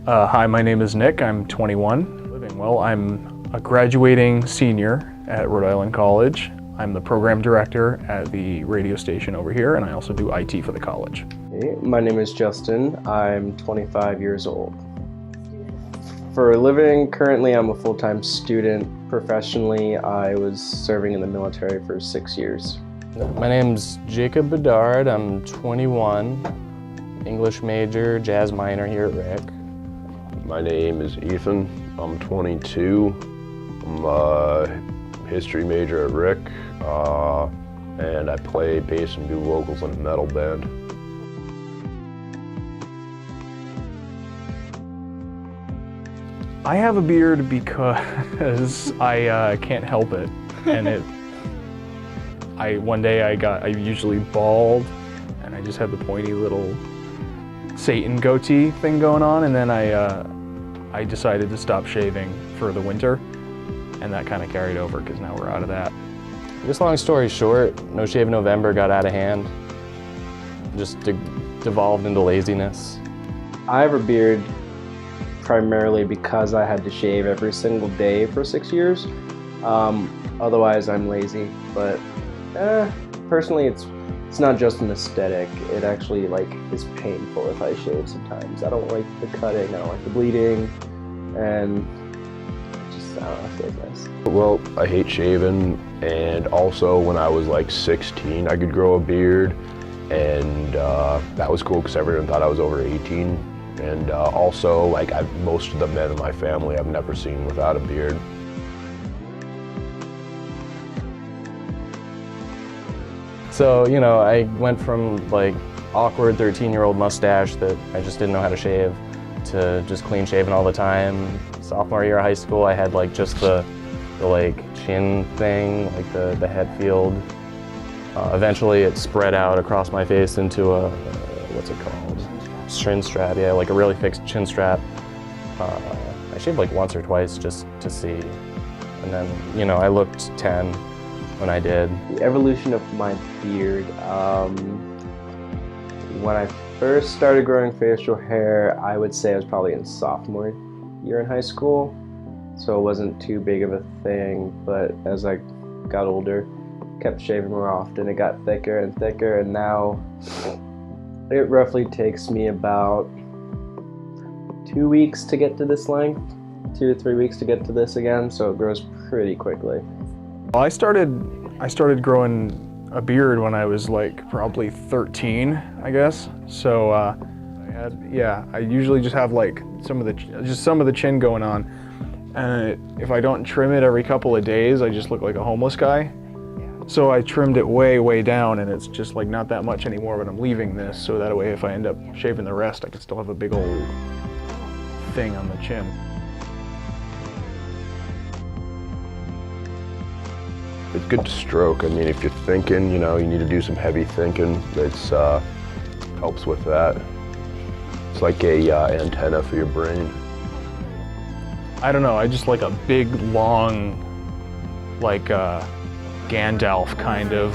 Hi, my name is Nick. I'm 21. Living well. I'm a graduating senior at Rhode Island College. I'm the program director at the radio station over here, and I also do IT for the college. Hey, my name is Justin. I'm 25 years old. For a living, currently I'm a full-time student. Professionally, I was serving in the military for 6 years. My name's Jacob Bedard. I'm 21, English major, jazz minor here at Rick. My name is Ethan. I'm 22. I'm a history major at Rick, and I play bass and do vocals in a metal band. I have a beard because I can't help it, and one day I usually bald, and I just had the pointy little Satan goatee thing going on, and then I decided to stop shaving for the winter, and that kind of carried over because now we're out of that. Just long story short, No Shave November got out of hand. Just devolved into laziness. I have a beard primarily because I had to shave every single day for 6 years. Otherwise, I'm lazy. But personally, it's not just an aesthetic. It actually is painful if I shave sometimes. I don't like the cutting. I don't like the bleeding, and I don't know, it feels nice. Well, I hate shaving, and also when I was like 16, I could grow a beard, and that was cool because everyone thought I was over 18. And also, most of the men in my family I've never seen without a beard. So, I went from awkward 13-year-old mustache that I just didn't know how to shave to just clean shaven all the time. Sophomore year of high school, I had just the chin thing, the head field. Eventually it spread out across my face into a, what's it called? Chin strap, yeah, a really thick chin strap. I shaved once or twice just to see. And then, I looked 10 when I did. The evolution of my beard, when I first started growing facial hair, I would say I was probably in sophomore year in high school, so it wasn't too big of a thing. But as I got older, kept shaving more often, it got thicker and thicker, and now it roughly takes me about 2 weeks to get to this length, 2 to 3 weeks to get to this again, so it grows pretty quickly. Well, I started growing a beard when I was probably 13, I guess. So I usually just have some of the chin going on, and if I don't trim it every couple of days, I just look like a homeless guy. So I trimmed it way down, and it's just not that much anymore, but I'm leaving this so that way if I end up shaving the rest, I can still have a big old thing on the chin. It's good to stroke. I mean, if you're thinking, you need to do some heavy thinking, it's helps with that. It's like a antenna for your brain. I don't know, I just like a big, long, Gandalf kind of,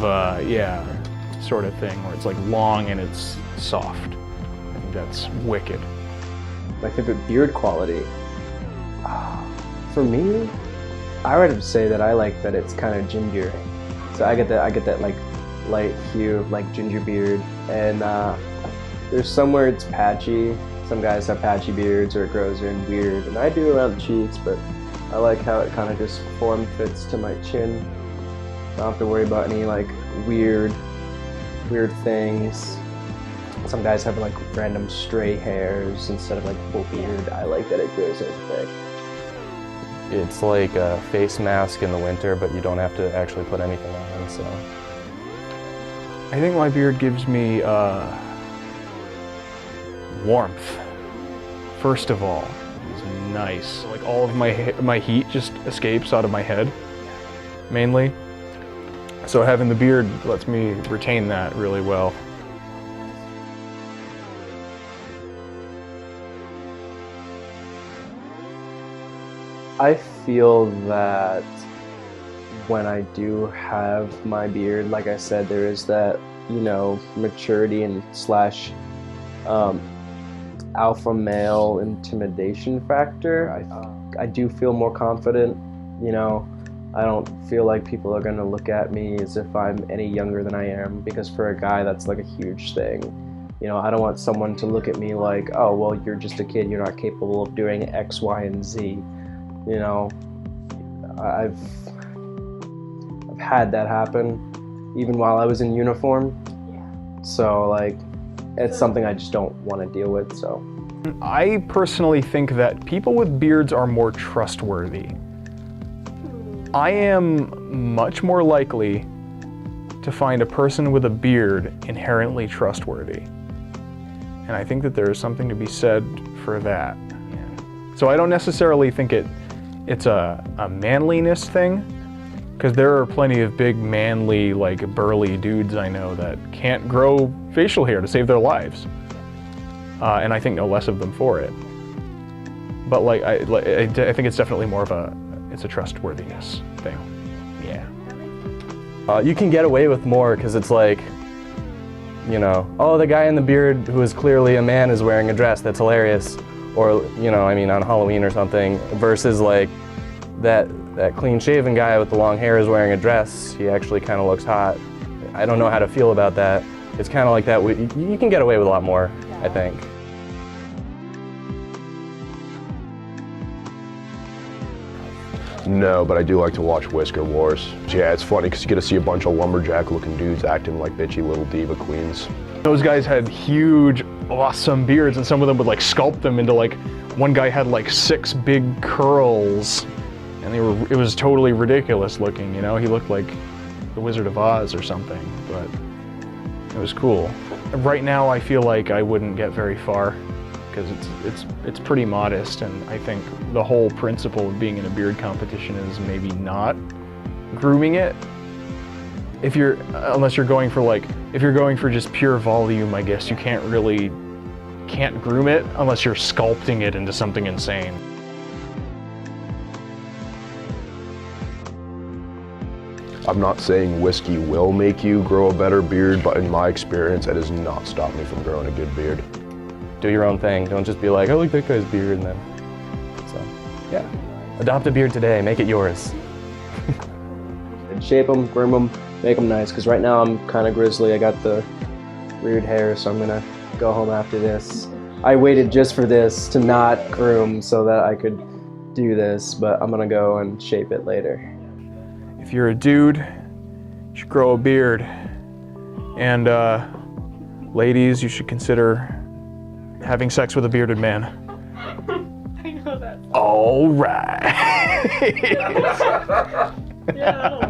sort of thing, where it's long and it's soft. I think that's wicked. My favorite beard quality? For me, I would say that I like that it's kind of ginger. So I get that light hue of ginger beard, and there's somewhere it's patchy. Some guys have patchy beards or it grows in weird, and I do around the cheeks, but I like how it kind of just form fits to my chin. I don't have to worry about any weird things. Some guys have random stray hairs instead of full beard. I like that it grows in thick. It's like a face mask in the winter, but you don't have to actually put anything on, so. I think my beard gives me warmth, first of all. It's nice. All of my heat just escapes out of my head, mainly. So having the beard lets me retain that really well. I feel that when I do have my beard, like I said, there is that, maturity and slash alpha male intimidation factor. I do feel more confident, you know. I don't feel like people are gonna look at me as if I'm any younger than I am, because for a guy that's like a huge thing. You know, I don't want someone to look at me like, oh, well, you're just a kid, you're not capable of doing X, Y, and Z. You know, I've had that happen even while I was in uniform. So like, it's something I just don't want to deal with, so. I personally think that people with beards are more trustworthy. I am much more likely to find a person with a beard inherently trustworthy. And I think that there is something to be said for that. So I don't necessarily think it's a manliness thing, because there are plenty of big, manly, like burly dudes I know that can't grow facial hair to save their lives. And I think no less of them for it. But like, I think it's definitely more of it's a trustworthiness thing. Yeah. You can get away with more because it's like, you know, oh, the guy in the beard who is clearly a man is wearing a dress, that's hilarious. Or, you know, I mean, on Halloween or something, versus like that clean-shaven guy with the long hair is wearing a dress, he actually kind of looks hot. I don't know how to feel about that. It's kind of like that, you can get away with a lot more, I think. No, but I do like to watch Whisker Wars. Yeah, it's funny because you get to see a bunch of lumberjack-looking dudes acting like bitchy little diva queens. Those guys had huge, awesome beards, and some of them would like sculpt them into like, one guy had like 6 big curls, and it was totally ridiculous looking, you know? He looked like the Wizard of Oz or something, but it was cool. Right now I feel like I wouldn't get very far, because it's pretty modest, and I think the whole principle of being in a beard competition is maybe not grooming it. Unless you're going for like, if you're going for just pure volume, I guess you can't groom it unless you're sculpting it into something insane. I'm not saying whiskey will make you grow a better beard, but in my experience, it has not stopped me from growing a good beard. Do your own thing. Don't just be like, I like that guy's beard, and then, so, yeah. Adopt a beard today, make it yours. Shape them, groom them, make them nice, because right now I'm kind of grizzly. I got the weird hair, so I'm gonna go home after this. I waited just for this to not groom so that I could do this, but I'm gonna go and shape it later. If you're a dude, you should grow a beard. And ladies, you should consider having sex with a bearded man. I know that. All right. Yeah.